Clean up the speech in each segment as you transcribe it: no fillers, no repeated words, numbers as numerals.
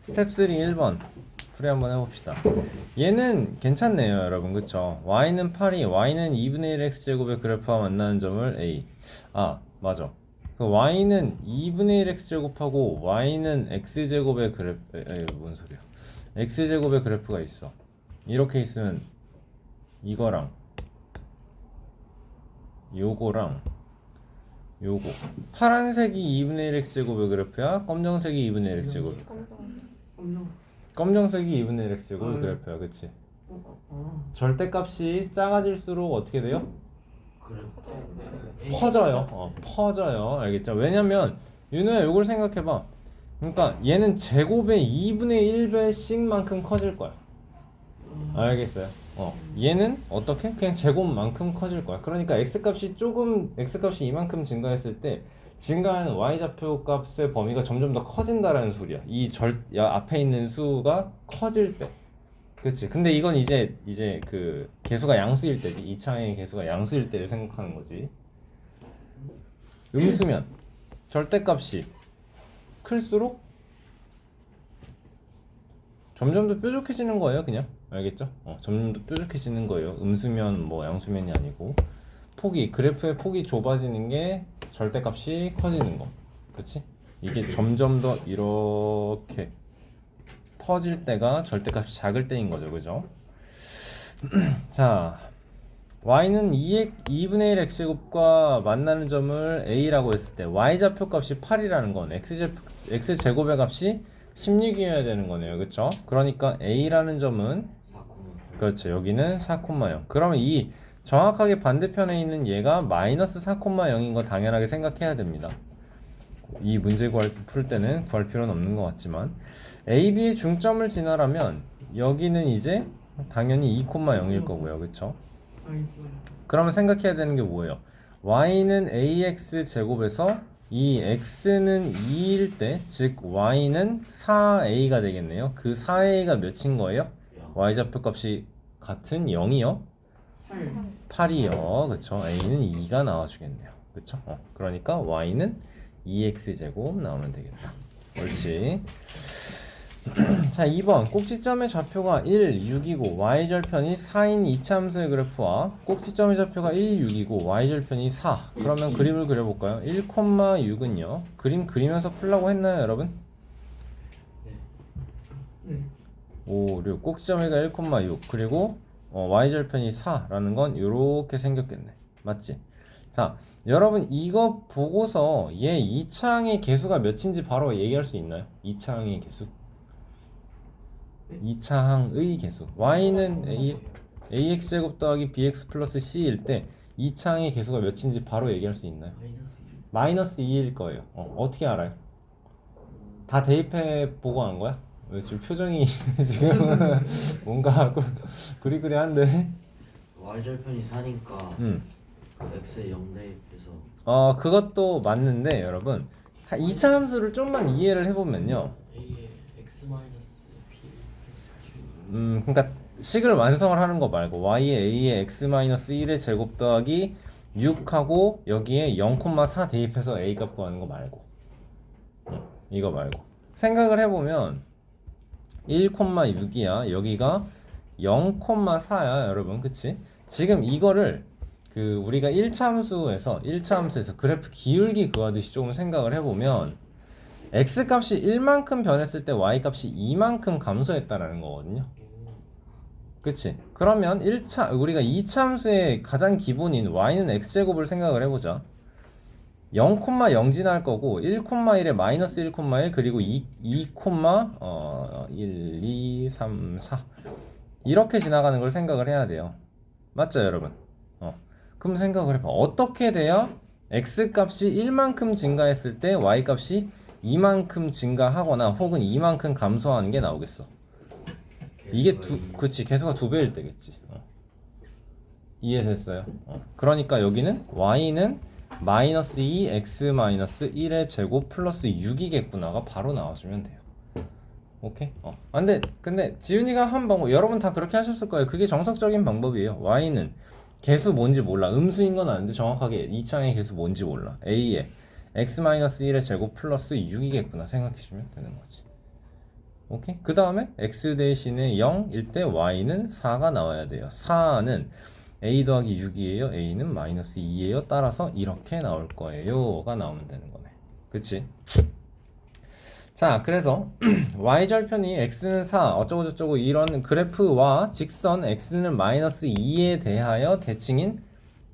스텝 3 1번 풀이 한번 해봅시다. 얘는 괜찮네요 여러분, 그쵸? y는 8이 y는 2분의 1 x제곱의 그래프와 만나는 점을 a. 아 맞아, 그 y는 2분의 1 x제곱하고 y는 x제곱의 그래프, 뭔 소리야, x제곱의 그래프가 있어. 이렇게 있으면 이거랑 요거랑 요거, 파란색이 2분의 1 x제곱의 그래프야, 검정색이 2분의 1 x제곱. 검정색이 2분의 1 x제곱의 그래프야, 그치? 절대값이 작아질수록 어떻게 돼요? 퍼져요. 퍼져요. 알겠죠? 왜냐면 윤호야 이걸 생각해봐. 그러니까 얘는 제곱의 2분의 1배씩만큼 커질 거야. 알겠어요? 얘는 어떻게? 그냥 제곱만큼 커질 거야. 그러니까 x값이 이만큼 증가했을 때 증가하는 y좌표 값의 범위가 점점 더 커진다라는 소리야. 앞에 있는 수가 커질 때. 그치? 근데 이건 이제 그 개수가 양수일 때지. 이 창의 개수가 양수일 때를 생각하는 거지. 음수면 절대값이 클수록 점점 더 뾰족해지는 거예요, 그냥. 알겠죠? 점점 더 뾰족해지는 거예요. 음수면 뭐 양수면이 아니고, 그래프의 폭이 좁아지는 게 절대값이 커지는 거. 그치? 이게 점점 더 이렇게 퍼질 때가 절대값이 작을 때인 거죠, 그죠? 자, y는 2분의 1 x제곱과 만나는 점을 a라고 했을 때 y좌표 값이 8이라는 건 x제곱의 값이 16이어야 되는 거네요, 그쵸? 그러니까 a라는 점은 4, 그렇죠, 여기는 4,0. 그러면 이 정확하게 반대편에 있는 얘가 마이너스 4,0인 거 당연하게 생각해야 됩니다. 이 문제 풀 때는 구할 필요는 없는 것 같지만, a, b의 중점을 지나라면 여기는 이제 당연히 2,0일 거고요, 그쵸? 그러면 생각해야 되는 게 뭐예요? y는 ax 제곱에서 이 x는 2일 때, 즉 y는 4a가 되겠네요. 그 4a가 몇인 거예요? y좌표 값이 같은 0이요? 8이요. 그쵸? a는 2가 나와주겠네요. 그쵸? 그러니까 y는 2x 제곱 나오면 되겠다. 옳지. 자, 2번 꼭지점의 좌표가 1, 6이고 y절편이 4인 이차함수의 그래프와 꼭지점의 좌표가 1, 6이고 y절편이 4. 그러면 그림을 그려볼까요? 1,6은요 그림 그리면서 풀라고 했나요, 여러분? 네. 5, 6 꼭지점의가 1,6 그리고 y절편이 4라는 건 이렇게 생겼겠네. 맞지? 자, 여러분 이거 보고서 얘 2차항의 개수가 몇인지 바로 얘기할 수 있나요? 2차항의 개수? 2차항의 개수. y는 ax제곱 더하기 bx 플러스 c일 때 2차항의 개수가 몇인지 바로 얘기할 수 있나요? 마이너스 2일 거예요. 어떻게 알아요? 다 대입해 보고 한 거야? 왜 지금 표정이 지금 뭔가 구리구리한데? y절편이 4니까 그 x에 0 대입해서 그것도 맞는데 여러분 2차 함수를 좀만 이해를 해보면요, a에 x 마이너스 p 플러스 q 그러니까 식을 완성을 하는 거 말고 y에 a에 x-1의 제곱 더하기 6하고 여기에 0,4 대입해서 a 값 구하는 거 말고, 이거 말고 생각을 해보면 1,6이야 여기가 0,4야 여러분, 그치? 지금 이거를 우리가 1차 함수에서 그래프 기울기 구하듯이 조금 생각을 해보면 x 값이 1만큼 변했을 때 y 값이 2만큼 감소했다라는 거거든요. 그치? 그러면 우리가 2차 함수의 가장 기본인 y는 x제곱을 생각을 해보자. 0,0 지날 거고 1,1에 마이너스 1,1 그리고 2, 1, 2, 3, 4 이렇게 지나가는 걸 생각을 해야 돼요. 맞죠 여러분? 그럼 생각을 해봐. 어떻게 돼야 x값이 1만큼 증가했을 때 y값이 2만큼 증가하거나 혹은 2만큼 감소하는 게 나오겠어? 이게 그치, 개수가 2배일 때겠지. 이해됐어요? 그러니까 여기는 y는 마이너스 2 x 마이너스 1의 제곱 플러스 6이겠구나가 바로 나와주면 돼요. 오케이? 근데 지훈이가 한 방법, 여러분 다 그렇게 하셨을 거예요. 그게 정석적인 방법이에요. y는 개수 뭔지 몰라. 음수인 건 아는데 정확하게 2차항의 개수 뭔지 몰라. a에 x-1의 제곱 플러스 6이겠구나 생각해주면 되는 거지. 오케이? 그 다음에 x 대신에 0일 때 y는 4가 나와야 돼요. 4는 a 더하기 6이에요. a는 마이너스 2예요. 따라서 이렇게 나올 거예요가 나오면 되는 거네. 그치? 자, 그래서 y절편이 x는 4 어쩌고저쩌고 이런 그래프와 직선 x는 마이너스 2에 대하여 대칭인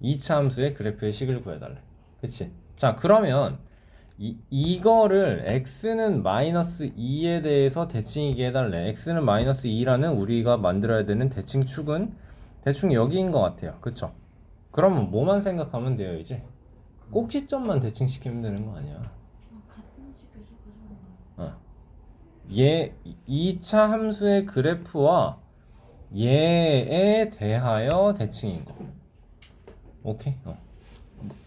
2차 함수의 그래프의 식을 구해달래. 그치? 자, 그러면 이거를 x는 마이너스 2에 대해서 대칭이게 해달래. x는 마이너스 2라는 우리가 만들어야 되는 대칭 축은 대충 여기인 것 같아요. 그쵸? 그러면 뭐만 생각하면 돼요, 이제? 꼭지점만 대칭시키면 되는 거 아니야? 같은 식에서 가져온 거 얘 2차 함수의 그래프와 얘에 대하여 대칭인 거. 오케이?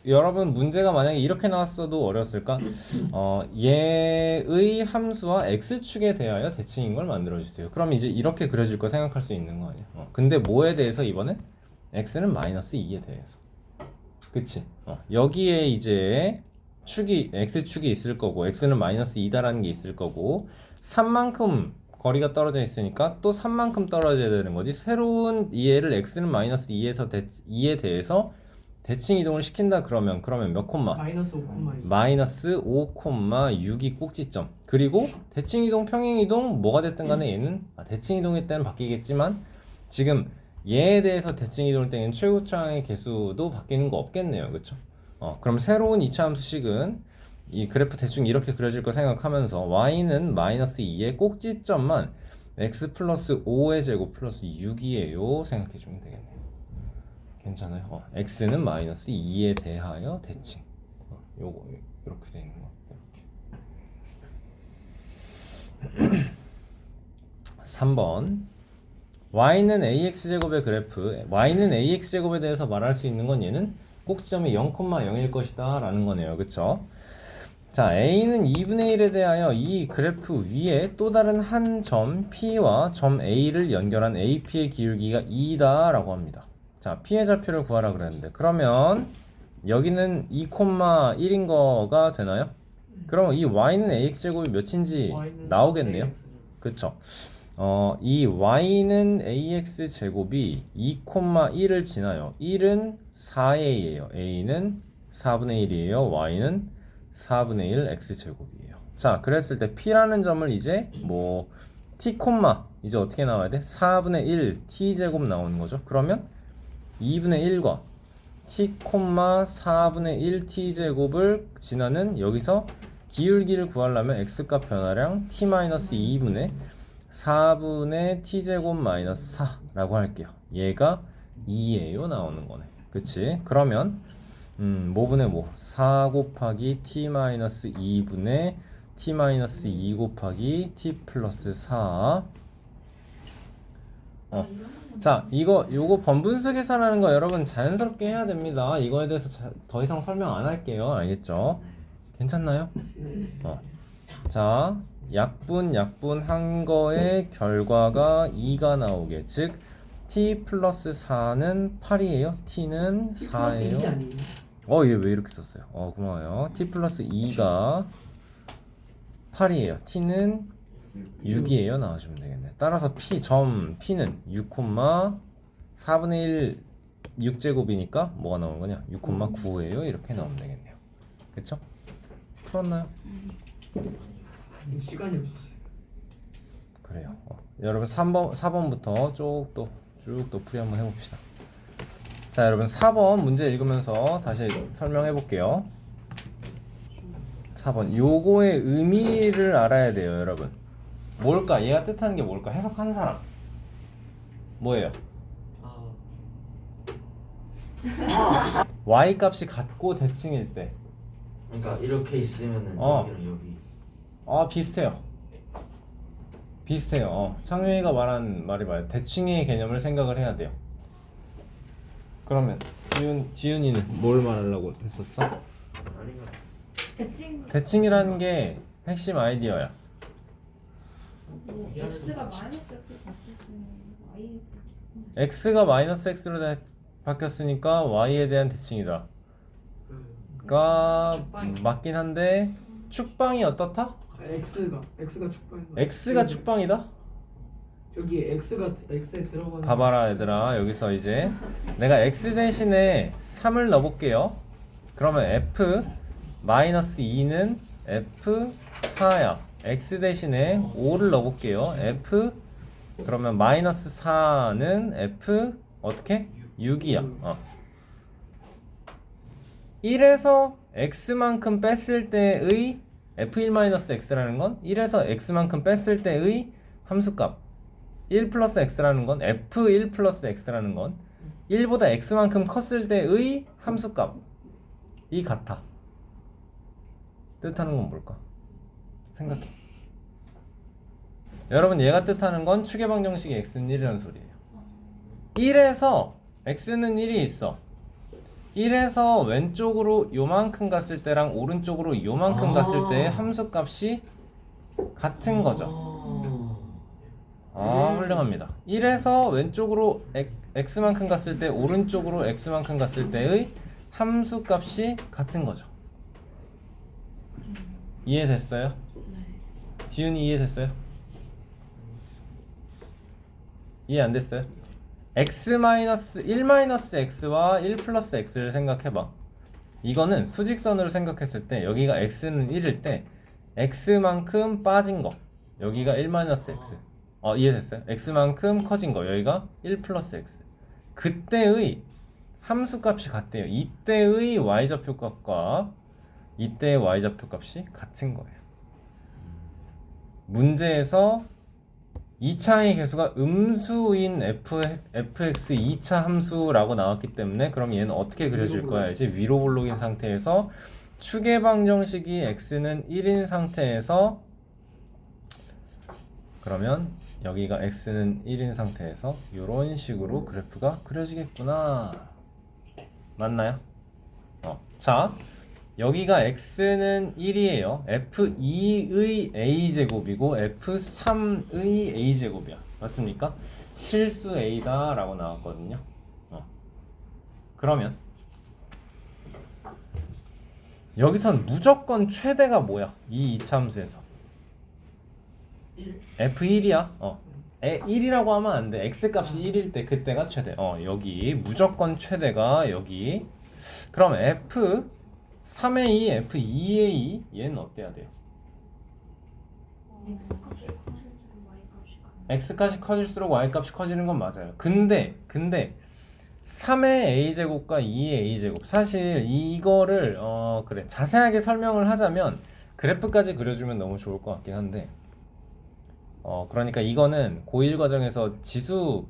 여러분 문제가 만약에 이렇게 나왔어도 어려웠을까? 얘의 함수와 x축에 대하여 대칭인 걸 만들어주세요. 그럼 이제 이렇게 그려질 거 생각할 수 있는 거 아니야? 근데 뭐에 대해서 이번엔? x는 마이너스 2에 대해서. 그치? 여기에 이제 축이 x축이 있을 거고 x는 마이너스 2다라는 게 있을 거고 3만큼 거리가 떨어져 있으니까 또 3만큼 떨어져야 되는 거지. 새로운 얘를 x는 마이너스 2에 대해서 대칭 이동을 시킨다 그러면 몇 콤마? 마이너스 5,6. 마이너스 5,6이 꼭지점. 그리고 대칭 이동, 평행 이동 뭐가 됐든 간에 얘는 대칭 이동일 때는 바뀌겠지만 지금 얘에 대해서 대칭 이동일 때는 최고차의 개수도 바뀌는 거 없겠네요. 그쵸? 그럼 새로운 2차 함수식은 이 그래프 대충 이렇게 그려질 거 생각하면서 y는 마이너스 2의 꼭지점만 x 플러스 5의 제곱 플러스 6이에요 생각해주면 되겠네요. 괜찮아요. x는 마이너스 2에 대하여 대칭. 요거 이렇게 돼 있는 거. 이렇게. 3번. y는 ax제곱의 그래프. y는 ax제곱에 대해서 말할 수 있는 건 얘는 꼭지점이 0,0일 것이다 라는 거네요. 그쵸? 자, a는 2분의 1에 대하여 이 그래프 위에 또 다른 한 점 p와 점 a를 연결한 ap의 기울기가 2다 라고 합니다. 자, p의 좌표를 구하라 그랬는데 그러면 여기는 2,1인 거가 되나요? 그럼 이 y는 ax제곱이 몇인지 나오겠네요. 그쵸? 이 y는 ax제곱이 2,1을 지나요. 1은 4a예요. a는 4분의 1이에요. y는 4분의 1 x제곱이에요. 자, 그랬을 때 p라는 점을 이제 뭐 t, 이제 어떻게 나와야 돼? 4분의 1 t제곱 나오는 거죠. 그러면 2분의 1과 t, 4분의 1 t제곱을 지나는 여기서 기울기를 구하려면 x값 변화량 t-2분의 4분의 t제곱 마이너스 4라고 할게요. 얘가 2예요 나오는 거네. 그치? 그러면 뭐분의 뭐 4 곱하기 t-2분의 t-2 곱하기 t 플러스 4. 자, 요거 번분수 계산하는 거 여러분 자연스럽게 해야 됩니다. 이거에 대해서 더 이상 설명 안 할게요. 알겠죠? 괜찮나요? 자, 약분한 거의 결과가 2가 나오게. 즉 t 플러스 4는 8이에요. t는 4예요. 얘 왜 이렇게 썼어요? 고마워요. t 플러스 2가 8이에요. t는 6이에요. 나와주면 되겠네. 따라서 p는 6,4분의 1 6제곱이니까 뭐가 나오는 거냐? 6,9예요. 이렇게 나오면 되겠네요. 그쵸? 풀었나요? 시간이 없었어요. 그래요. 여러분 4번부터 쭉 또 풀이 한번 해봅시다. 자, 여러분 4번 문제 읽으면서 다시 설명해 볼게요. 4번 요거의 의미를 알아야 돼요. 여러분 뭘까? 얘가 뜻하는 게 뭘까? 해석하는 사람 뭐예요? y 값이 같고 대칭일 때 그러니까 이렇게 있으면은 여기랑 여기 비슷해요. 창유이가 말한 말이 맞아요. 대칭의 개념을 생각을 해야 돼요. 그러면 지윤이는 뭘 말하려고 했었어? 아닌가? 대칭이라는 게 핵심 아이디어야. x가 마이너스 x 바뀌었으면 y x가 마이너스 x로 바뀌었으니까 y에 대한 대칭이다. 가 맞긴 한데 축방이 어떻다? x가 축방인 거. x가 축방이다? 여기 x에 들어가는. 봐봐라 얘들아, 여기서 이제 내가 x 대신에 3을 넣어볼게요. 그러면 f 마이너스 2는 f4야. x 대신에 5를 넣어볼게요. f 그러면 마이너스 4는 f 어떻게? 6이야. 1에서 x만큼 뺐을 때의 f1-x라는 건 1에서 x만큼 뺐을 때의 함수값 1 플러스 x라는 건 f1 플러스 x라는 건 1보다 x만큼 컸을 때의 함수값이 같아. 뜻하는 건 뭘까? 생각해. 여러분, 얘가 뜻하는 건 추계방정식의 x는 1이라는 소리예요. 1에서 x는 1이 있어. 1에서 왼쪽으로 요만큼 갔을 때랑 오른쪽으로 요만큼 갔을 때의 함수값이 같은 거죠. 훌륭합니다. 1에서 왼쪽으로 x만큼 갔을 때 오른쪽으로 x만큼 갔을 때의 함수값이 같은 거죠. 이해됐어요? 네. 지훈이 이해됐어요? 이해 안 됐어요? x-1-x와 1 플러스 x를 생각해봐. 이거는 수직선으로 생각했을 때 여기가 x는 1일 때 x만큼 빠진 거, 여기가 1-x. 이해됐어요? x만큼 커진 거, 여기가 1 플러스 x. 그때의 함수값이 같대요. 이때의 y좌표값과 이때의 y좌표값이 같은 거예요. 문제에서 2차의 개수가 음수인 fx 2차 함수라고 나왔기 때문에 그럼 얘는 어떻게 그려질 거야? 이제 위로 볼록인 상태에서 추계방정식이 x는 1인 상태에서 그러면 여기가 x는 1인 상태에서 이런 식으로 그래프가 그려지겠구나. 맞나요? 자, 여기가 x는 1이에요. f2의 a제곱이고 f3의 a제곱이야. 맞습니까? 실수 a다 라고 나왔거든요. 그러면 여기선 무조건 최대가 뭐야? 이 이차함수에서 1. f1이야. 1이라고 하면 안 돼. x값이 1일 때 그때가 최대. 여기 무조건 최대가 여기. 그럼 f 3a, f2a 얘는 어때야 돼요? x값이 커질수록 y값이 커지는 건 맞아요. 근데 3의 a제곱과 2의 a제곱, 사실 이거를 그래 자세하게 설명을 하자면 그래프까지 그려주면 너무 좋을 것 같긴 한데 그러니까 이거는 고1 과정에서 지수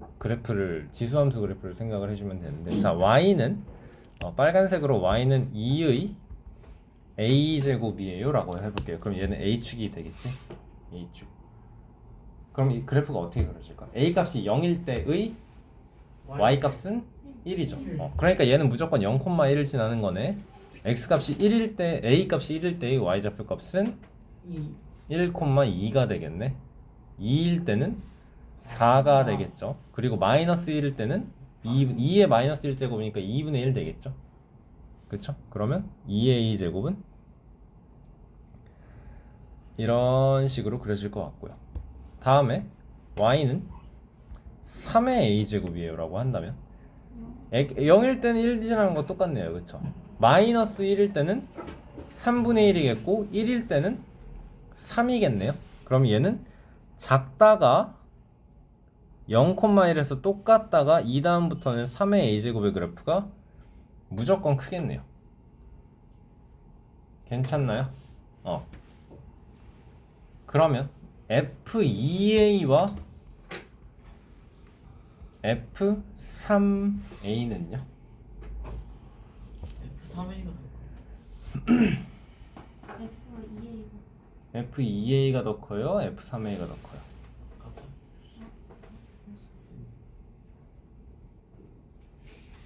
함수 그래프를 생각을 해주면 되는데, 자, y는 빨간색으로 y는 2의 a제곱이에요 라고 해볼게요. 그럼 얘는 a축이 되겠지? a축. 그럼 이 그래프가 어떻게 그려질까? a 값이 0일 때의 y 값은 1이죠. 그러니까 얘는 무조건 0,1을 지나는 거네. x 값이 1일 때, a 값이 1일 때의 y 좌표 값은 1,2가 되겠네. 2일 때는 4가 되겠죠. 그리고 마이너스 1일 때는 2의 마이너스 1제곱이니까 2분의 1 되겠죠. 그쵸? 그러면 2a 제곱은 이런 식으로 그려질 것 같고요. 다음에 y는 3의 a 제곱이에요 라고 한다면 0일 때는 1 지나는 거 똑같네요. 그쵸? 마이너스 1일 때는 3분의 1이겠고 1일 때는 3이겠네요. 그럼 얘는 작다가 0,1에서 똑같다가 이 다음부터는 3의 a제곱의 그래프가 무조건 크겠네요. 괜찮나요? 그러면 f2a와 f3a는요? F3A가 f2a가 더 커요? f3a가 더 커요?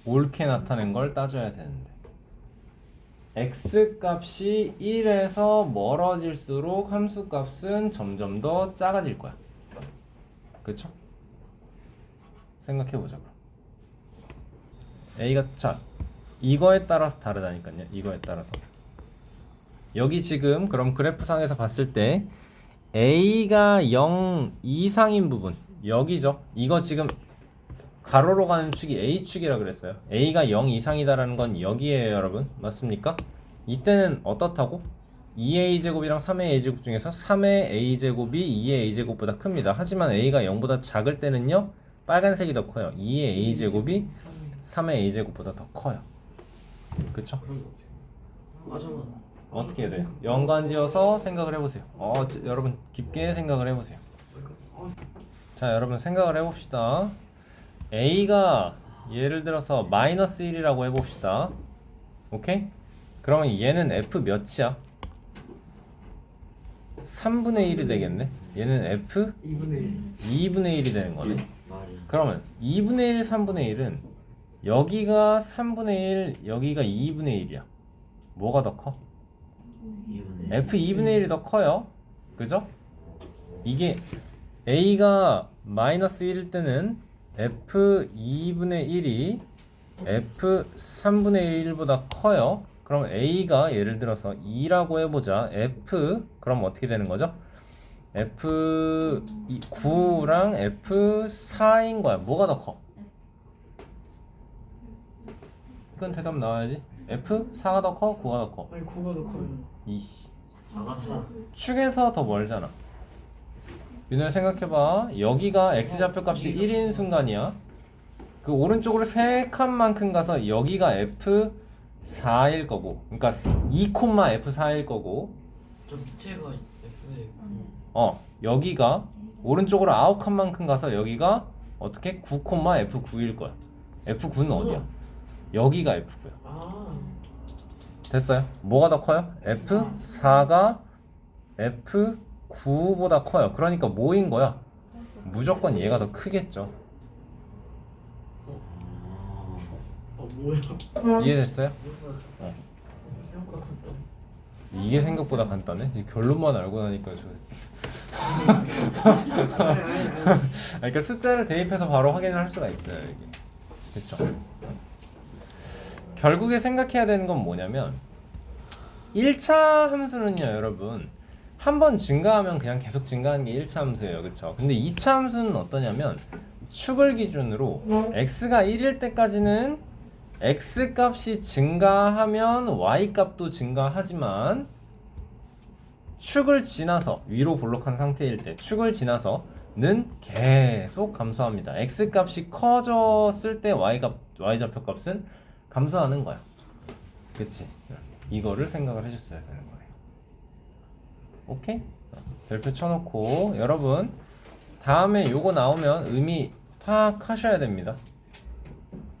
옳게 나타낸 걸 따져야 되는데, x값이 1에서 멀어질수록 함수값은 점점 더 작아질 거야. 그쵸? 생각해보자. a가, 자, 이거에 따라서 다르다니까요. 이거에 따라서 여기 지금 그럼 그래프상에서 봤을 때 A가 0 이상인 부분 여기죠. 이거 지금 가로로 가는 축이 A축이라 그랬어요. A가 0 이상이다라는 건 여기에요, 여러분. 맞습니까? 이때는 어떻다고? 2의 a제곱이랑 3의 a제곱 중에서 3의 a제곱이 2의 a제곱보다 큽니다. 하지만 a가 0보다 작을 때는요, 빨간색이 더 커요. 2의 a제곱이 3의 a제곱보다 더 커요. 그쵸? 맞아. 어떻게 해야 돼요? 연관지어서 생각을 해보세요. 여러분 깊게 생각을 해보세요. 자, 여러분 생각을 해봅시다. A가 예를 들어서 마이너스 1이라고 해봅시다. 오케이? 그러면 얘는 F 몇이야? 3분의 1이 되겠네? 얘는 F 2분의 2분의 1이 되는 거네. 말이야. 그러면 2분의 1, 3분의 1은 여기가 3분의 1, 여기가 2분의 1이야. 뭐가 더 커? 2분의 F 2분의 1이 더 커요. 그죠? 이게 A가 마이너스 1일 때는 F 2분의 1이 F 3분의 1보다 커요. 그럼 A가 예를 들어서 2라고 해보자. F 그럼 어떻게 되는 거죠? F 9랑 F 4인 거야. 뭐가 더 커? 이건 대답 나와야지. F 4가 더 커? 9가 더 커? 아니 9가 더 커요. 이씨. 4가 더. 축에서 더 멀잖아. 윤호야 생각해봐. 여기가 x좌표값이 1인 순간이야. 그 오른쪽으로 3칸 만큼 가서 여기가 f4일 거고, 그러니까 2,f4일 거고, 저 밑에가 F에 여기가 오른쪽으로 9칸 만큼 가서 여기가 어떻게 9,f9일 거야. f9는 어디야? 여기가 f9야. 아. 됐어요? 뭐가 더 커요? f4가 f9보다 커요. 그러니까 뭐인 거야? 무조건 얘가 더 크겠죠. 뭐야? 이해됐어요? 생각보다 같다. 이게 생각보다 간단해? 이제 결론만 알고 나니까 그러니까 숫자를 대입해서 바로 확인을 할 수가 있어요. 이게. 그쵸? 결국에 생각해야 되는 건 뭐냐면 1차 함수는요, 여러분 한 번 증가하면 그냥 계속 증가하는 게 1차 함수예요. 그쵸? 근데 2차 함수는 어떠냐면 축을 기준으로 x가 1일 때까지는 x 값이 증가하면 y 값도 증가하지만 축을 지나서 위로 볼록한 상태일 때 축을 지나서는 계속 감소합니다. x 값이 커졌을 때 y 좌표 값은 감소하는 거야. 그치? 이거를 생각을 해줬어야 되는 거예요. 오케이? 별표 쳐놓고 여러분 다음에 요거 나오면 의미 파악하셔야 됩니다.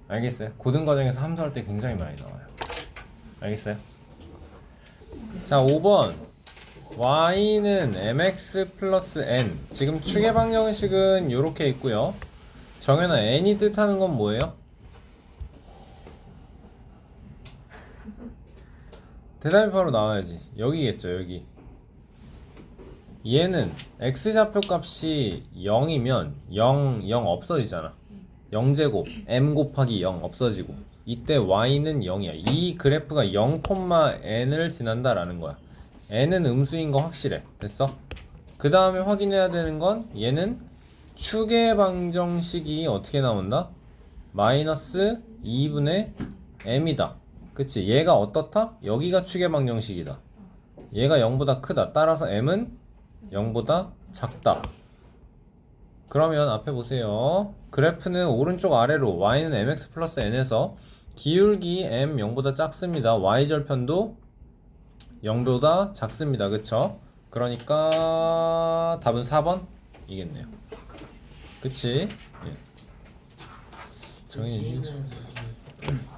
알겠어요? 고등과정에서 함수할 때 굉장히 많이 나와요. 알겠어요? 자, 5번 y는 mx 플러스 n. 지금 축의 방정식은 요렇게 있고요. 정연아, n이 뜻하는 건 뭐예요? 대답이 바로 나와야지. 여기겠죠, 여기. 얘는 x좌표 값이 0이면 0 없어지잖아. 0제곱 m 곱하기 0 없어지고 이때 y는 0이야. 이 그래프가 0,n을 지난다라는 거야. n은 음수인 거 확실해. 됐어? 그 다음에 확인해야 되는 건 얘는 축의 방정식이 어떻게 나온다? 마이너스 2분의 m이다. 그치? 얘가 어떻다? 여기가 축의 방정식이다. 얘가 0보다 크다. 따라서 m은 0보다 작다. 그러면 앞에 보세요. 그래프는 오른쪽 아래로 y는 mx 플러스 n에서 기울기 m 0보다 작습니다. y절편도 0보다 작습니다. 그쵸? 그러니까 답은 4번 이겠네요. 그치? 예. 정인이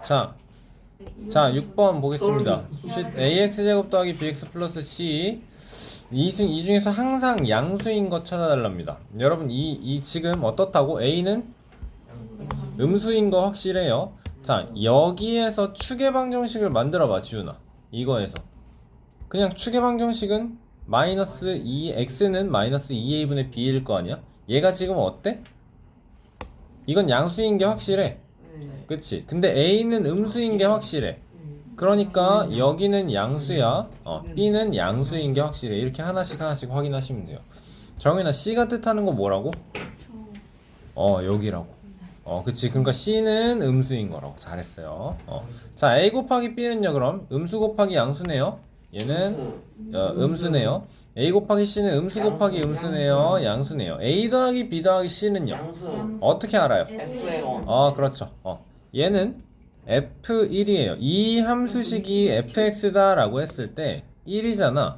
자 6번 보겠습니다. ax제곱 더하기 bx 플러스 c 이 중에서 항상 양수인 것 찾아달랍니다. 여러분 이 지금 어떻다고? A는 음수인 거 확실해요. 자, 여기에서 축의 방정식을 만들어봐, 지훈아. 이거에서 그냥 축의 방정식은 마이너스 2x는 마이너스 2a분의 b일 거 아니야? 얘가 지금 어때? 이건 양수인 게 확실해. 그치? 근데 a는 음수인 게 확실해. 그러니까 여기는 양수야. B는 양수인 게 확실해. 이렇게 하나씩 확인하시면 돼요. 정윤아, C가 뜻하는 거 뭐라고? 여기라고. 그치. 그러니까 C는 음수인 거라고. 잘했어요. 자, A 곱하기 B는요, 그럼 음수 곱하기 양수네요. 얘는 음수네요. A 곱하기 C는 음수 곱하기 음수네요. 양수네요. A 더하기 B 더하기 C는요. 양수 어떻게 알아요? F의 1 그렇죠. 얘는 F1이에요. 이 함수식이 fx다 라고 했을 때 1이잖아.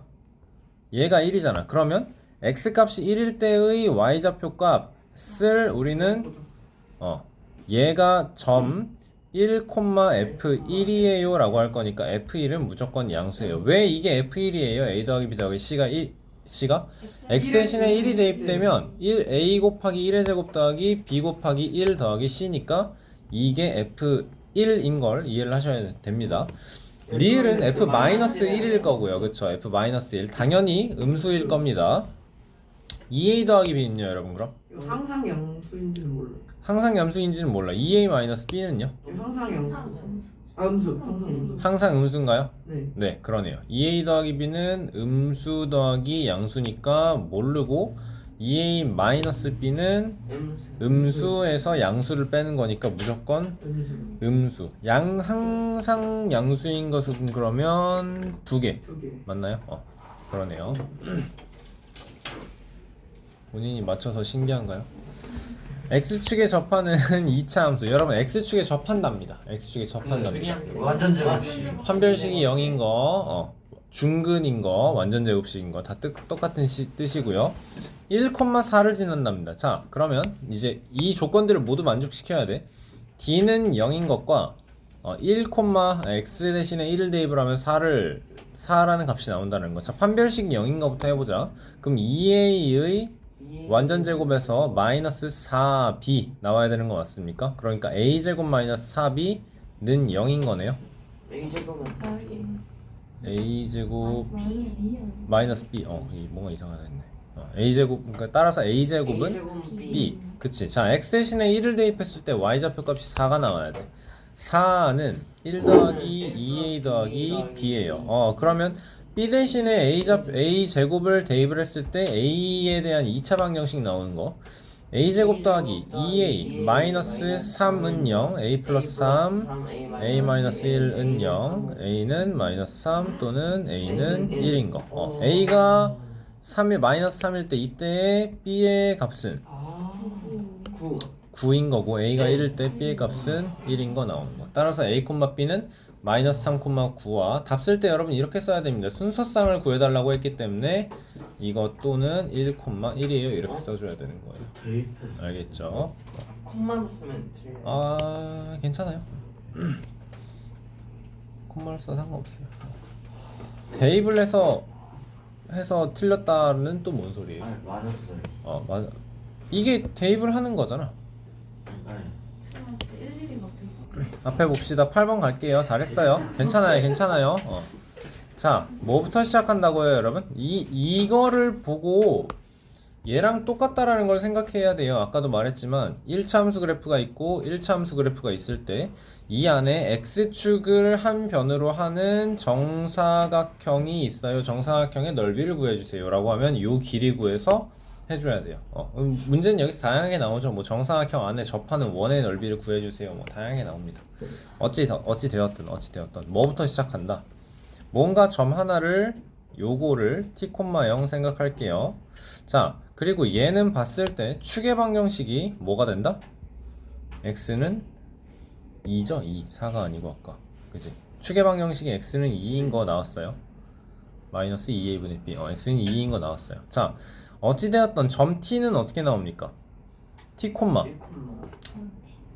얘가 1이잖아. 그러면 x값이 1일 때의 y좌표 값을 우리는 얘가 점 1, f1이에요 라고 할 거니까 f1은 무조건 양수예요. 왜 이게 f1이에요? a 더하기 b 더하기 c가 x 대신에 1이 대입되면 1a 곱하기 1의 제곱 더하기 b 곱하기 1 더하기 c니까 이게 f1인 걸 이해를 하셔야 됩니다. 리을은 f-1일 거고요. 그쵸? f-1 당연히 음수일 겁니다. 2a 더하기 b는요 여러분? 그럼 항상 양수인지는 몰라. 항상 양수인지는 몰라. 2a-b는요? 항상 양수. 음수. 항상 음수. 항상 음수인가요? 네. 네, 그러네요. 2a 더하기 b는 음수 더하기 양수니까 모르고 2a-b는 음수에서 양수를 빼는 거니까 무조건 음수. 음수. 항상 양수인 것은 그러면 2개 2개. 맞나요? 그러네요. 본인이 맞춰서 신기한가요? X축에 접하는 2차 함수. 여러분 X축에 접한답니다. X축에 접한답니다. 완전 제곱식. 판별식이 0인 거, 중근인 거, 완전 제곱식인 거 다 똑같은 뜻이고요. 1,4를 지난답니다. 자, 그러면 이제 이 조건들을 모두 만족시켜야 돼. D는 0인 것과 1, x 대신에 1을 대입을 하면 4라는 값이 나온다는 거. 자, 판별식 0인 거부터 해보자. 그럼 2a의 완전 제곱에서 마이너스 4b 나와야 되는 거 맞습니까? 그러니까 a제곱 마이너스 4b는 0인 거네요. A제곱은 a제곱 마이너스 b 뭔가 이상하다 했네. a제곱 그러니까 따라서 a제곱은 b. 그치. 자, x 대신에 1을 대입했을 때 y좌표 값이 4가 나와야 돼. 4는 1 더하기 2a 더하기 b예요. 그러면 b 대신에 a제곱을 대입을 했을 때 a에 대한 2차 방정식 나오는 거. a제곱 더하기 2a 마이너스 3은 0, a 플러스 3, a 마이너스 1은 0, a는 마이너스 3 또는 a는 1인 거. a가 3이 마이너스 3일 때 이때의 b의 값은 9. 9인 거고 a가 1일 때 b의 값은 1인 거 나오는 거. 따라서 a, b는 마이너스 3,9와 답 쓸 때 여러분 이렇게 써야 됩니다. 순서쌍을 구해달라고 했기 때문에 이것 또는 1,1이에요. 이렇게 써줘야 되는 거예요. 대입해. 알겠죠? 콤마로 쓰면 틀려. 괜찮아요. 콤마를 써도 상관없어요. 대입을 해서 틀렸다는 또 뭔 소리예요? 아니 맞았어요. 맞아. 이게 대입을 하는 거잖아. 아니. 일일이 맞은 앞에 봅시다. 8번 갈게요. 잘했어요. 괜찮아요. 자, 뭐부터 시작한다고요, 여러분? 이거를 보고 얘랑 똑같다라는 걸 생각해야 돼요. 아까도 말했지만 1차 함수 그래프가 있고 1차 함수 그래프가 있을 때 이 안에 x축을 한 변으로 하는 정사각형이 있어요. 정사각형의 넓이를 구해주세요 라고 하면 요 길이 구해서 해줘야 돼요. 문제는 여기서 다양하게 나오죠. 뭐 정사각형 안에 접하는 원의 넓이를 구해주세요. 뭐 다양하게 나옵니다. 어찌 되었든 뭐부터 시작한다. 뭔가 점 하나를 요거를 t,0 생각할게요. 자, 그리고 얘는 봤을 때 축의 방정식이 뭐가 된다? x는 2죠. 2. 4가 아니고 아까. 그치? 축의 방정식이 x는 2인 거 나왔어요. 마이너스 2a분의 b. x는 2인 거 나왔어요. 자, 어찌되었던 점 t는 어떻게 나옵니까? t,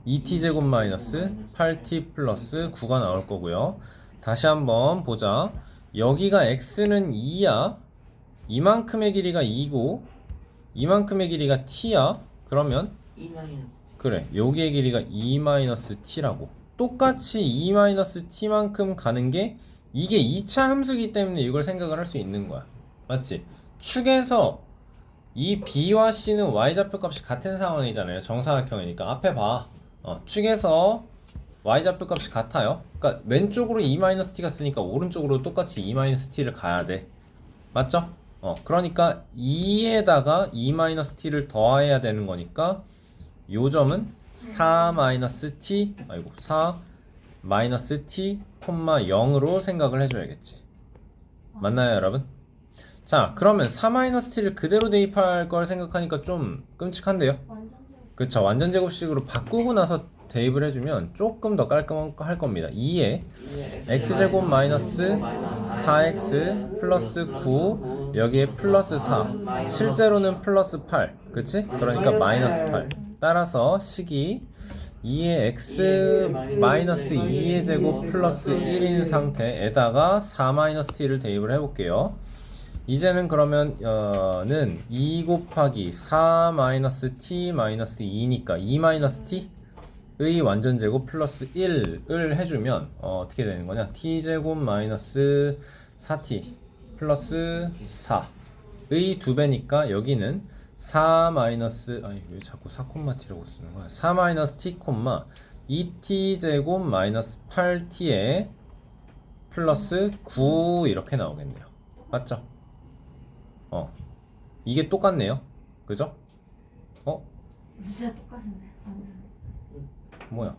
2t제곱 마이너스 8t 플러스 9가 나올 거고요. 다시 한번 보자. 여기가 x는 2야. 이만큼의 길이가 2고 이만큼의 길이가 t야. 그러면 2 마이너스. 그래, 여기의 길이가 2-t라고. 똑같이 2-t만큼 가는 게 이게 2차 함수이기 때문에 이걸 생각을 할 수 있는 거야. 맞지? 축에서 이 b와 c는 y좌표 값이 같은 상황이잖아요. 정사각형이니까. 앞에 봐. 축에서 y좌표 값이 같아요. 그러니까 왼쪽으로 e-t가 쓰니까 오른쪽으로 똑같이 e-t를 가야 돼. 맞죠? 그러니까 2에다가 e-t를 더해야 되는 거니까 요 점은 4-t, 4-t, 0으로 생각을 해줘야겠지. 맞나요, 여러분? 자, 그러면 4-t를 그대로 대입할 걸 생각하니까 좀 끔찍한데요? 완전 제곱. 그쵸, 완전 제곱식으로 바꾸고 나서 대입을 해주면 조금 더 깔끔할 겁니다. 2에 x제곱 마이너스 4x 플러스 9 여기에 플러스 4 실제로는 플러스 8 그치? 그러니까 마이너스 8 따라서 식이 2의 x 마이너스 2의 제곱 플러스 1인 상태에다가 4-t를 대입을 해볼게요. 이제는 그러면 는 2 곱하기 4-t-2니까 2-t의 완전제곱 플러스 1을 해주면 어떻게 되는 거냐? t제곱 마이너스 4t 플러스 4의 2배니까 여기는 4 마이너스 왜 자꾸 4,t라고 쓰는 거야? 4 마이너스 t, 2t 제곱 마이너스 8t에 플러스 9 이렇게 나오겠네요. 맞죠? 이게 똑같네요. 그죠? 진짜 똑같은데 완전. 뭐야?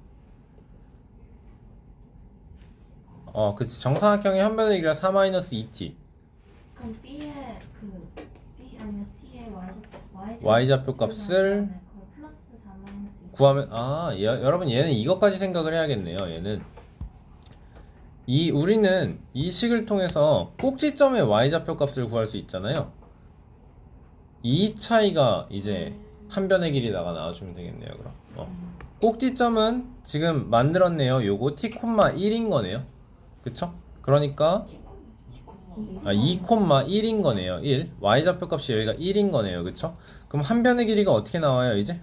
그치. 정사각형의 한 변의 길이가 4-2t. 그럼 B의 B 아니면 C의 y좌표 값을 플러스 4-2 구하면 여러분 얘는 이것까지 생각을 해야겠네요. 얘는 우리는 이 식을 통해서 꼭지점의 y좌표 값을 구할 수 있잖아요. 이 차이가 이제 한 변의 길이다가 나와주면 되겠네요. 그럼 꼭지점은 지금 만들었네요. 요거 t,1인 거네요. 그쵸? 그러니까 2,1인 거네요. 1 y좌표 값이 여기가 1인 거네요. 그쵸? 그럼 한 변의 길이가 어떻게 나와요 이제?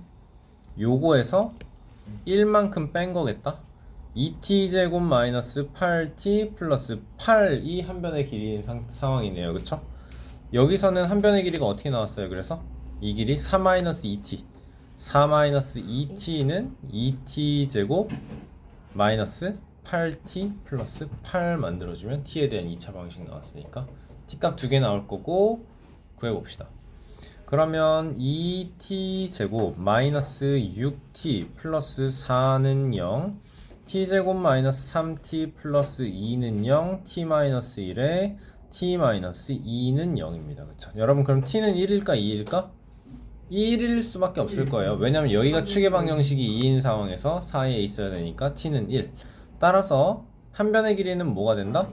요거에서 1만큼 뺀 거겠다. 2t 제곱 마이너스 8t 플러스 8이 한 변의 길이인 상황이네요. 그쵸? 여기서는 한 변의 길이가 어떻게 나왔어요? 그래서 이 길이 4-2t 4-2t는 2t 제곱 마이너스 8t 플러스 8 만들어주면 t에 대한 2차 방식 나왔으니까 t값 2개 나올 거고 구해봅시다. 그러면 2t 제곱 마이너스 6t 플러스 4는 0 t 제곱 마이너스 3t 플러스 2는 0 t 마이너스 1에 t 마이너스 2는 0입니다. 그쵸? 여러분 그럼 t는 1일까 2일까? 1일 수밖에 없을 거예요. 왜냐면 여기가 축의 방정식이 2인 상황에서 4에 있어야 되니까 t는 1. 따라서 한 변의 길이는 뭐가 된다?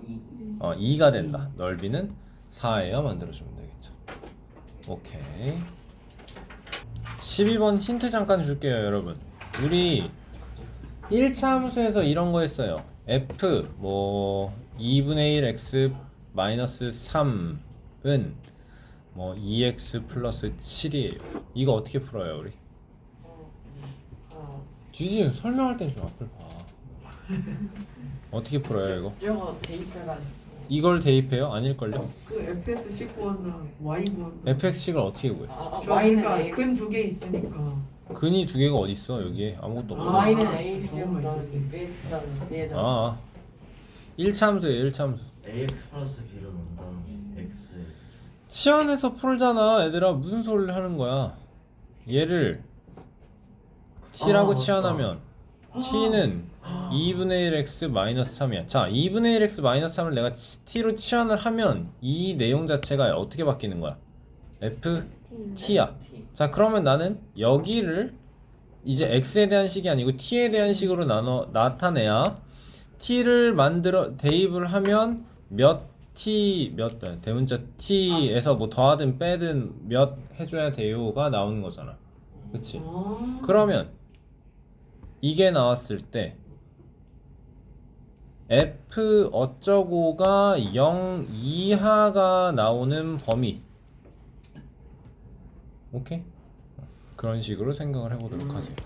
2가 된다. 넓이는 4예요. 만들어주면 되겠죠. 오케이. 12번 힌트 잠깐 줄게요, 여러분. 우리 1차 함수에서 이런 거 했어요. f 2분의 1 x 마이너스 3은 2x 플러스 7이에요. 이거 어떻게 풀어요, 우리? 지지 설명할 땐 좀 앞을 봐. 어떻게 풀어요, 이거? 저거 대입해가지고 이걸 대입해요? 아닐걸요? 그 fx 19나 y 구한 fx식을 어떻게 구해? 그러니까 근 두 개 있으니까 근이 두 개가 어디 있어? 여기에 아무것도 없어. y는 아, ax 그런 거 제곱랑 있을 bx랑 c에다 1차 함수예요, 1차 함수. ax 플러스 b로 놓은 다음에 x 치환해서 풀잖아, 얘들아. 무슨 소리를 하는 거야? 얘를 t라고 치환하면 t는 2분의 1x 마이너스 3이야. 자, 2분의 1x 마이너스 3을 내가 t로 치환을 하면 이 내용 자체가 어떻게 바뀌는 거야? ft야. 자, 그러면 나는 여기를 이제 x에 대한 식이 아니고 t에 대한 식으로 나타내야 t를 대입을 하면 대문자 t에서 더하든 빼든 몇 해줘야 돼요가 나오는 거잖아. 그치? 그러면 이게 나왔을 때 f 어쩌고가 0 이하가 나오는 범위. 오케이? 그런 식으로 생각을 해보도록 하세요.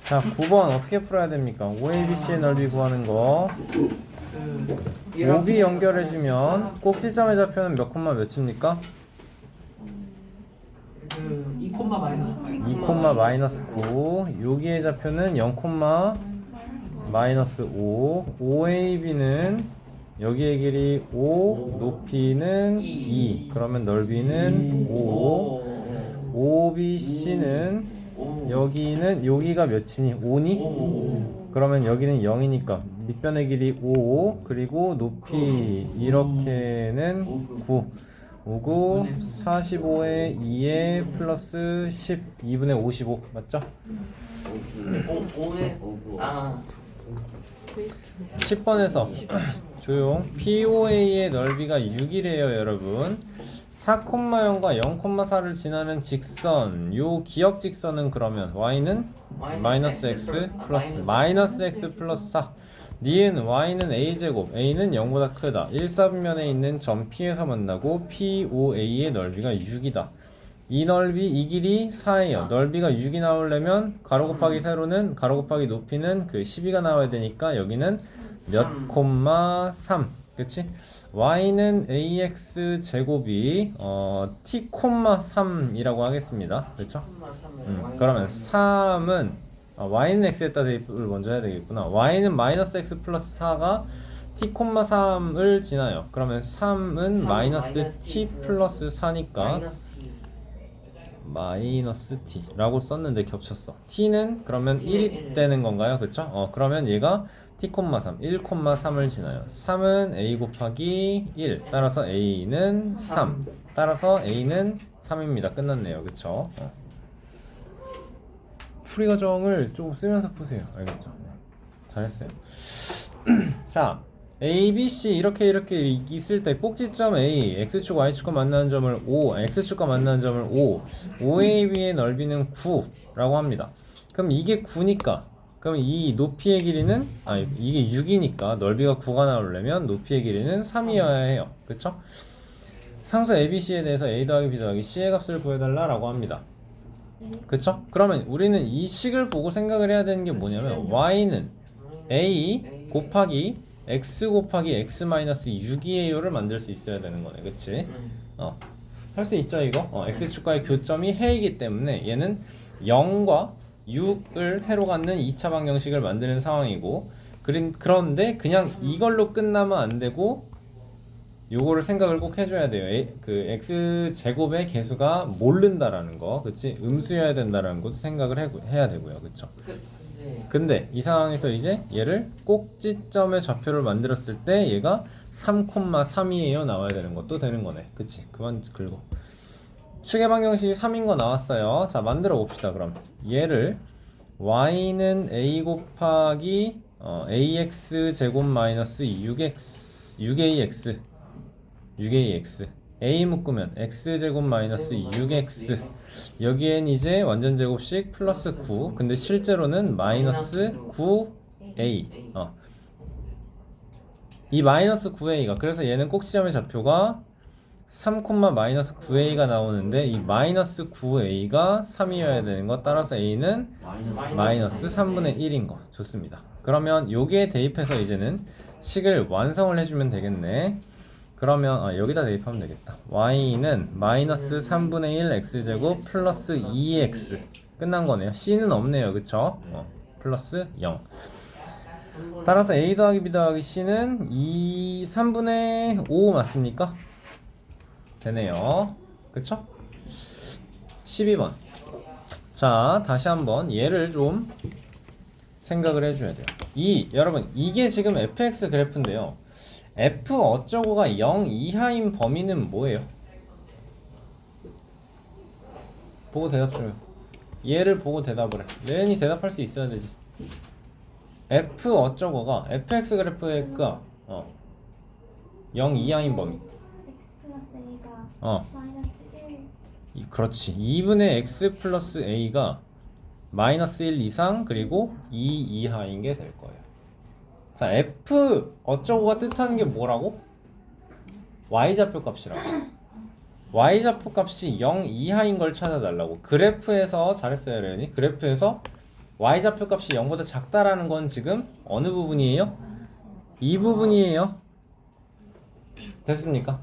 자, 9번 어떻게 풀어야 됩니까? OABC의 넓이 구하는 거. OB 연결해주면 꼭지점의 좌표는 몇 콤마 몇입니까? 그 2 콤마 마이너스 9. 2 콤마 마이너스 9. 여기의 좌표는 0 콤마 마이너스 5. OAB는 여기의 길이 5, 높이는 2. 그러면 넓이는 5. OBC는 여기가 몇이니? 5니? 그러면 여기는 0이니까 밑변의 길이 5, 그리고 높이 이렇게는 9. 5, 45에 2에 플러스 10, 2분의 55 맞죠? 5에 아 10번에서 조용. POA의 넓이가 6이래요 여러분. 4,0과 0,4를 지나는 직선, 요 기역 직선은 그러면 y는 마이너스 x 플러스 마이너스 x 플러스 4. 니은 y는 a제곱, a는 0보다 크다. 1사분면에 있는 점 P에서 만나고 POA의 넓이가 6이다. 이 넓이, 이 길이 4예요. 넓이가 6이 나오려면 가로 곱하기 세로는 가로 곱하기 높이는 그 12가 나와야 되니까 여기는 몇 콤마 3. 그치? y는 ax 제곱이 t 콤마 3이라고 하겠습니다. 그렇죠? 그러면 3은 y는 x에다 대입을 먼저 해야 되겠구나. y는 마이너스 x 플러스 4가 t 콤마 3을 지나요. 그러면 3은 마이너스 t 플러스 4니까 마이너스 t 라고 썼는데 겹쳤어. t는 그러면 1이 되는 건가요? 그쵸? 그러면 얘가 t, 3, 1, 3을 지나요. 3은 a 곱하기 1. 따라서 a는 3. 따라서 a는 3입니다. 끝났네요. 그쵸? 풀이 과정을 조금 쓰면서 푸세요. 알겠죠? 잘했어요. 자, A, B, C 이렇게 있을 때 꼭지점 A, X축, Y축과 만나는 점을 5, X축과 만나는 점을 5, OAB의 넓이는 9라고 합니다. 그럼 이게 9니까 그럼 이 높이의 길이는 이게 6이니까 넓이가 9가 나오려면 높이의 길이는 3이어야 해요. 그쵸? 상수 ABC에 대해서 A 더하기 B 더하기 C의 값을 구해달라 라고 합니다. 그쵸? 그러면 우리는 이 식을 보고 생각을 해야 되는 게 뭐냐면 Y는 A 곱하기 X 곱하기 X 마이너스 6이에요를 만들 수 있어야 되는 거네. 그치? 할 수 있죠 이거? X축과의 교점이 해이기 때문에 얘는 0과 6을 해로 갖는 2차 방정식을 만드는 상황이고 그런데 그냥 이걸로 끝나면 안 되고 요거를 생각을 꼭 해줘야 돼요. 그 x제곱의 개수가 모른다라는 거, 그치? 음수여야 된다라는 것도 생각을 해야 되고요. 그쵸? 근데 이 상황에서 이제 얘를 꼭지점의 좌표를 만들었을 때 얘가 3,3이에요 나와야 되는 것도 되는 거네. 그치? 그만 긁어. 축의 방정식이 3인 거 나왔어요. 자, 만들어 봅시다. 그럼 얘를 y는 a 곱하기 ax 제곱 마이너스 6ax a 묶으면 x 제곱 마이너스 6x 여기엔 이제 완전 제곱식 플러스 9 근데 실제로는 마이너스 9a 이 마이너스 9a가 그래서 얘는 꼭지점의 좌표가 3, 마이너스 9a가 나오는데 이 마이너스 9a가 3이어야 되는 거 따라서 a는 마이너스 3분의 1인 거. 좋습니다. 그러면 여기에 대입해서 이제는 식을 완성을 해주면 되겠네. 그러면 여기다 대입하면 되겠다. y는 마이너스 3분의 1 x제곱 플러스 2x 끝난 거네요. c는 없네요. 그쵸? 플러스 0 따라서 a 더하기 b 더하기 c는 3분의 5 맞습니까? 되네요. 그쵸? 12번. 자, 다시 한번 얘를 좀 생각을 해줘야 돼요. 여러분, 이게 지금 fx 그래프인데요. f 어쩌고가 0 이하인 범위는 뭐예요? 보고 대답 줘요. 얘를 보고 대답을 해. 레은이 대답할 수 있어야 되지. f 어쩌고가 fx 그래프가 0 이하인 범위. x 플러스 a가 마이너스 1. 그렇지. 2분의 x 플러스 a가 마이너스 1 이상 그리고 2 이하인 게 될 거예요. 자, f 어쩌고가 뜻하는 게 뭐라고? y좌표 값이라고. y좌표 값이 0 이하인 걸 찾아달라고. 그래프에서 잘했어요, 레은이. 그래프에서 y좌표 값이 0보다 작다라는 건 지금 어느 부분이에요? 이 부분이에요. 됐습니까?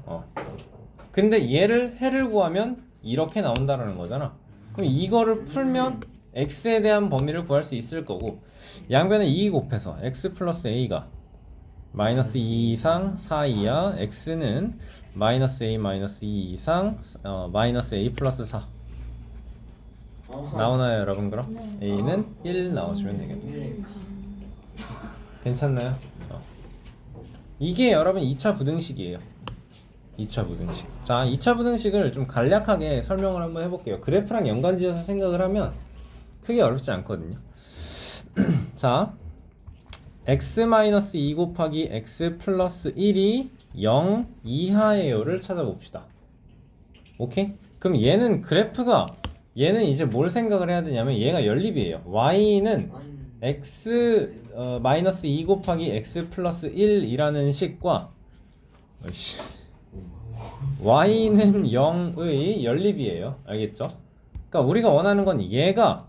근데 얘를 해를 구하면 이렇게 나온다라는 거잖아. 그럼 이거를 풀면 x에 대한 범위를 구할 수 있을 거고 양변에 2 곱해서 x 플러스 a가 마이너스 2 이상 4 이하 x는 마이너스 a 마이너스 2 이상 마이너스 a 플러스 4 나오나요 여러분? 그럼 네. a는 1 나와주면 되겠네요. 괜찮나요? 이게 여러분 2차 부등식이에요. 2차 부등식. 자, 2차 부등식을 좀 간략하게 설명을 한번 해볼게요. 그래프랑 연관지어서 생각을 하면 크게 어렵지 않거든요. 자, x-2 곱하기 x 플러스 1이 0 이하예요를 찾아봅시다. 오케이? 그럼 얘는 그래프가 얘는 이제 뭘 생각을 해야 되냐면 얘가 연립이에요. y는 x 마이너스 2 곱하기 x 플러스 1이라는 식과 y는 0의 연립이에요. 알겠죠? 그러니까 우리가 원하는 건 얘가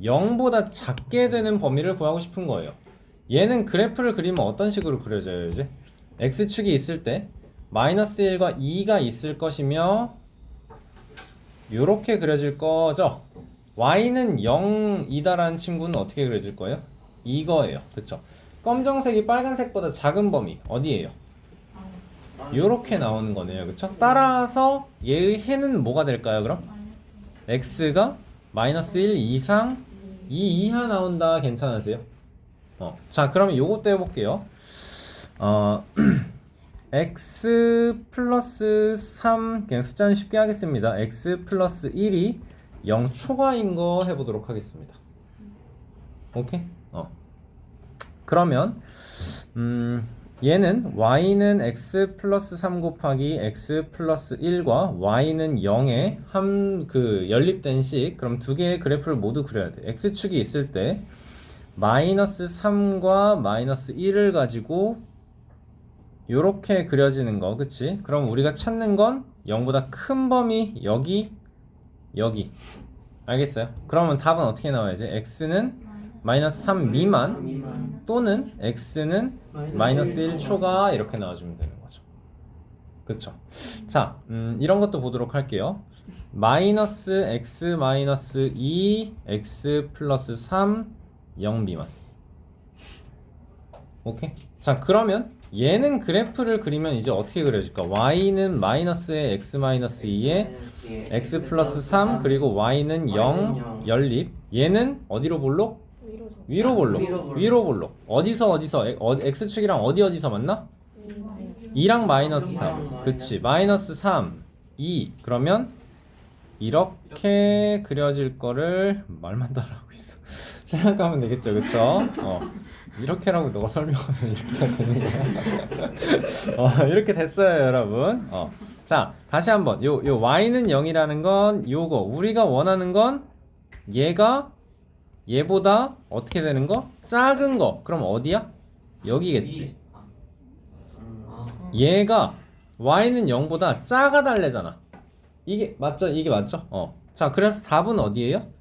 0보다 작게 되는 범위를 구하고 싶은 거예요. 얘는 그래프를 그리면 어떤 식으로 그려져요 이제? x축이 있을 때 마이너스 1과 2가 있을 것이며 요렇게 그려질 거죠. y는 0이다라는 친구는 어떻게 그려질 거예요? 이거예요. 그쵸? 검정색이 빨간색보다 작은 범위 어디예요? 요렇게 나오는 거네요. 그쵸? 따라서 얘의 해는 뭐가 될까요 그럼? x가 마이너스 1 이상 2 이하 나온다. 괜찮으세요? 자 그러면 요것도 해볼게요. x 플러스 3 그냥 숫자는 쉽게 하겠습니다. x 플러스 1이 0 초과인 거 해보도록 하겠습니다. 오케이? 그러면 얘는 y는 x 플러스 3 곱하기 x 플러스 1과 y는 0에 그 연립된 식. 그럼 두 개의 그래프를 모두 그려야 돼. x축이 있을 때 마이너스 3과 마이너스 1을 가지고 요렇게 그려지는 거. 그치? 그럼 우리가 찾는 건 0보다 큰 범위 여기 알겠어요? 그러면 답은 어떻게 나와야지? x는 마이너스 3 미만 또는 x는 마이너스 1 초과 이렇게 나와주면 되는 거죠. 그쵸? 자, 이런 것도 보도록 할게요. 마이너스 x 마이너스 2 x 플러스 3 0 미만. 오케이? 자 그러면 얘는 그래프를 그리면 이제 어떻게 그려질까? y는 마이너스에 x 마이너스 2에 x 플러스 3 그리고 y는 0 연립. 얘는 어디로 볼록? 위로 볼록. 위로 볼록. 어디서 x축이랑 어디서 만나? 2랑 마이너스 3. 그치? 마이너스 3 2 그러면 이렇게 그려질 거를 말만 따라하고 있어. 생각하면 되겠죠, 그쵸? 이렇게라고 너가 설명하면 이렇게가 되는 거야. 이렇게 됐어요, 여러분. 자, 다시 한번. 요 y는 0이라는 건 요거. 우리가 원하는 건 얘보다 어떻게 되는 거? 작은 거. 그럼 어디야? 여기겠지. 얘가 y는 0보다 작아 달래잖아. 이게 맞죠? 이게 맞죠? 자, 그래서 답은 어디예요?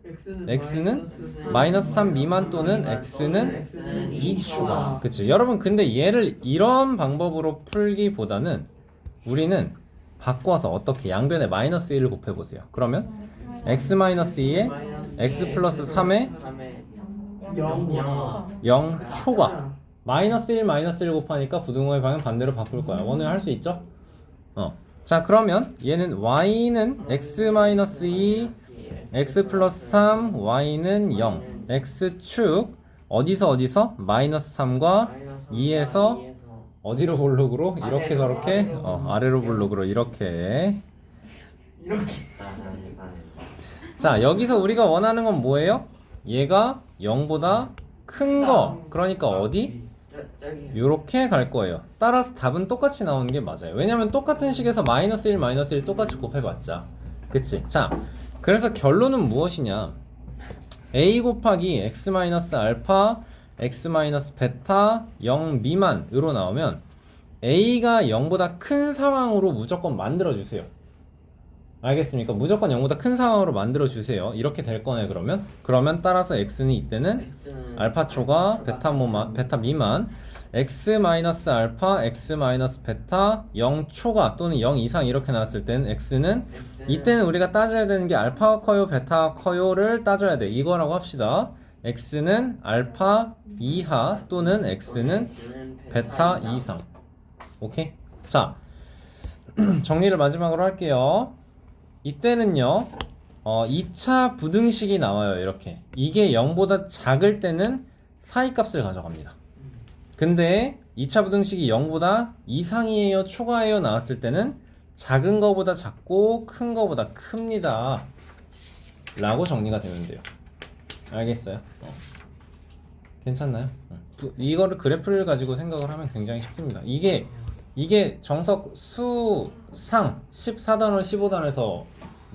x는 마이너스 3 미만 또는 x는 2 추가. 그치? 여러분 근데 얘를 이런 방법으로 풀기보다는 우리는 바꿔서 어떻게 양변에 마이너스 1을 곱해보세요. 그러면 x 마이너스 2에 x 플러스 3에 0 초과. 마이너스 1 마이너스 1 곱하니까 부등호의 방향 반대로 바꿀 거야. 원을 할 수 있죠? 자 그러면 얘는 y는 x 마이너스 2 x 플러스 3 y는 0 x축 어디서 마이너스 3과 2에서 어디로 볼록으로? 이렇게 저렇게 아래로 볼록으로 이렇게. 자 여기서 우리가 원하는 건 뭐예요? 얘가 0보다 큰 거. 그러니까 어디? 요렇게 갈 거예요. 따라서 답은 똑같이 나오는 게 맞아요. 왜냐면 똑같은 식에서 마이너스 1 마이너스 1 똑같이 곱해봤자. 그치? 자 그래서 결론은 무엇이냐? a 곱하기 x 마이너스 알파 x 마이너스 베타 0 미만으로 나오면 a가 0보다 큰 상황으로 무조건 만들어주세요. 알겠습니까? 무조건 0보다 큰 상황으로 만들어주세요. 이렇게 될 거네. 그러면 따라서 x는 이때는 알파 초과 베타 미만 x 마이너스 알파, x 마이너스 베타 0 초과 또는 0 이상 이렇게 나왔을 때는 x는 이때는 우리가 따져야 되는 게 알파가 커요, 베타가 커요를 따져야 돼. 이거라고 합시다. x는 알파 이하 또는 x는 베타 이상. 오케이? 자, 정리를 마지막으로 할게요. 이때는요 2차 부등식이 나와요. 이렇게 이게 0보다 작을 때는 사이값을 가져갑니다. 근데 2차 부등식이 0보다 이상이에요, 초과해요 나왔을 때는 작은 거보다 작고 큰 거보다 큽니다 라고 정리가 되면 돼요. 알겠어요? 괜찮나요? 이거를 그래프를 가지고 생각을 하면 굉장히 쉽습니다. 이게 정석 수상 14단원 15단에서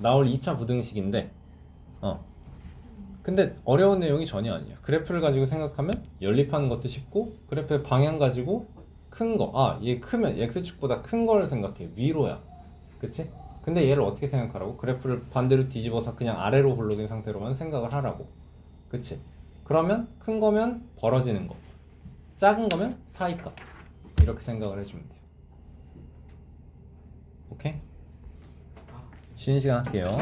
나올 2차 부등식인데 근데 어려운 내용이 전혀 아니에요. 그래프를 가지고 생각하면 연립하는 것도 쉽고 그래프의 방향 가지고 큰 거, 얘 크면 x축보다 큰 거를 생각해. 위로야. 그치? 근데 얘를 어떻게 생각하라고? 그래프를 반대로 뒤집어서 그냥 아래로 홀로된 상태로만 생각을 하라고. 그치? 그러면 큰 거면 벌어지는 거, 작은 거면 사이값, 이렇게 생각을 해주면 돼요. 오케이? 쉬는 시간 할게요.